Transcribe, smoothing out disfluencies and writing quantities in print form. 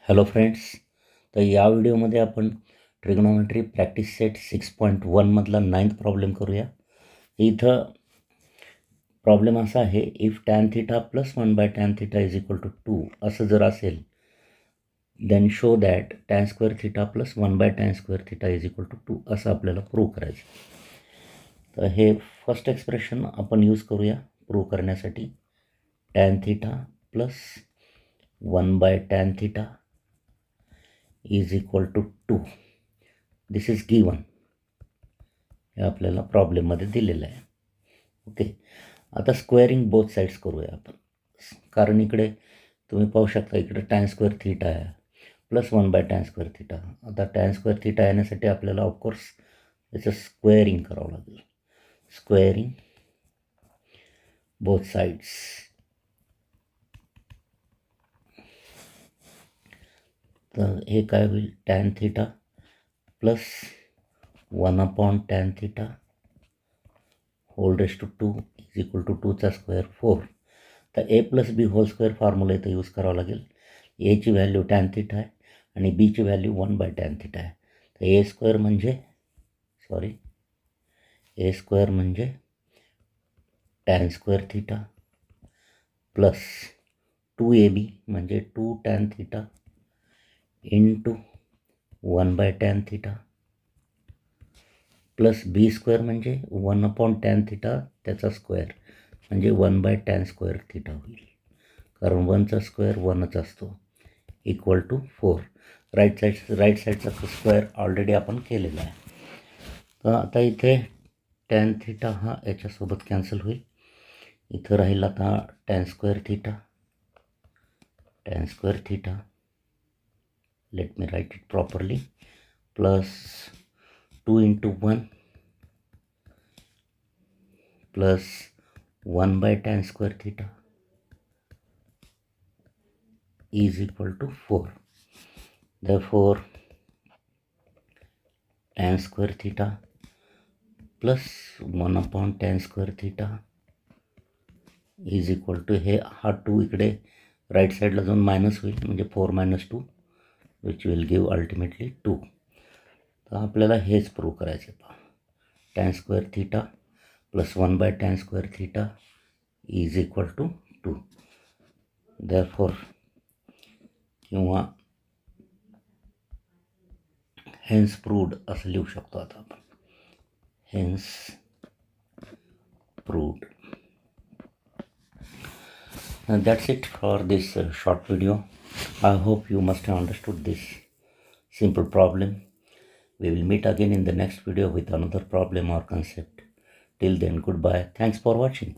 Hello friends, तर या व्हिडिओमध्ये आपण ट्रिग्नोमेट्री प्रॅक्टिस सेट 6.1 मधला 9th प्रॉब्लेम करूया. इथं प्रॉब्लेम असा आहे, if tan theta plus 1/tan theta is equal to 2 असं जर असेल, then show that tan square theta plus 1/tan square theta is equal to 2 असं आपल्याला प्रूव्ह करायचं. तर हे फर्स्ट एक्सप्रेशन आपण यूज करूया प्रूव्ह करण्यासाठी. Tan theta plus 1/tan theta is equal to 2. This is given. हे आपल्याला प्रॉब्लेममध्ये दिलेलं आहे. ओके, आता स्क्वेअरिंग बोथ साईड्स करूया आपण, कारण इकडे तुम्ही पाहू शकता इकडे टॅन स्क्वेअर थिटा आहे प्लस 1/tan स्क्वेअर थिटा. आता टॅन स्क्वेअर थिटा येण्यासाठी आपल्याला ऑफकोर्स याचं स्क्वेअरिंग करावं लागेल. Squaring both sides. तर हे काय होईल, tan theta plus 1/tan theta whole raise to 2 is equal to 2चा स्क्वेअर 4. तर A plus B whole square formula इथं यूज करावा लागेल. एची व्हॅल्यू टॅन थिटा आहे आणि बीची व्हॅल्यू 1/tan थिटा आहे. तर ए स्क्वेअर म्हणजे tan square theta plus 2ab म्हणजे 2tan theta into 1/tan theta plus B square म्हणजे 1/tan थिटा त्याचा स्क्वेअर म्हणजे 1/tan स्क्वेअर थिटा होईल, कारण 1चा स्क्वेअर 1च असतो, इक्वल टू 4. राईट साईडचा स्क्वेअर ऑलरेडी आपण केलेला आहे. तर आता इथे टॅन थिटा हा याच्यासोबत कॅन्सल होईल. इथं राहील आता tan square theta, let me write it properly, plus 2 into 1 plus 1/tan square theta is equal to 4. Therefore, tan square theta plus 1/tan square theta is equal to हा 2 इकडे right साईडला जाऊन मायनस होईल, म्हणजे 4 - 2 विच विल गिव्ह अल्टिमेटली 2. तर आपल्याला हेच prove करायचं आहे. Tan square theta plus 1/tan square theta is equal to 2. Therefore किंवा हेन्स प्रूव्ड असं लिहू शकतो आता आपण. Hence proved. That's it for this short video. I hope you must have understood this simple problem. We will meet again in the next video with another problem or concept. Till then, goodbye. Thanks for watching.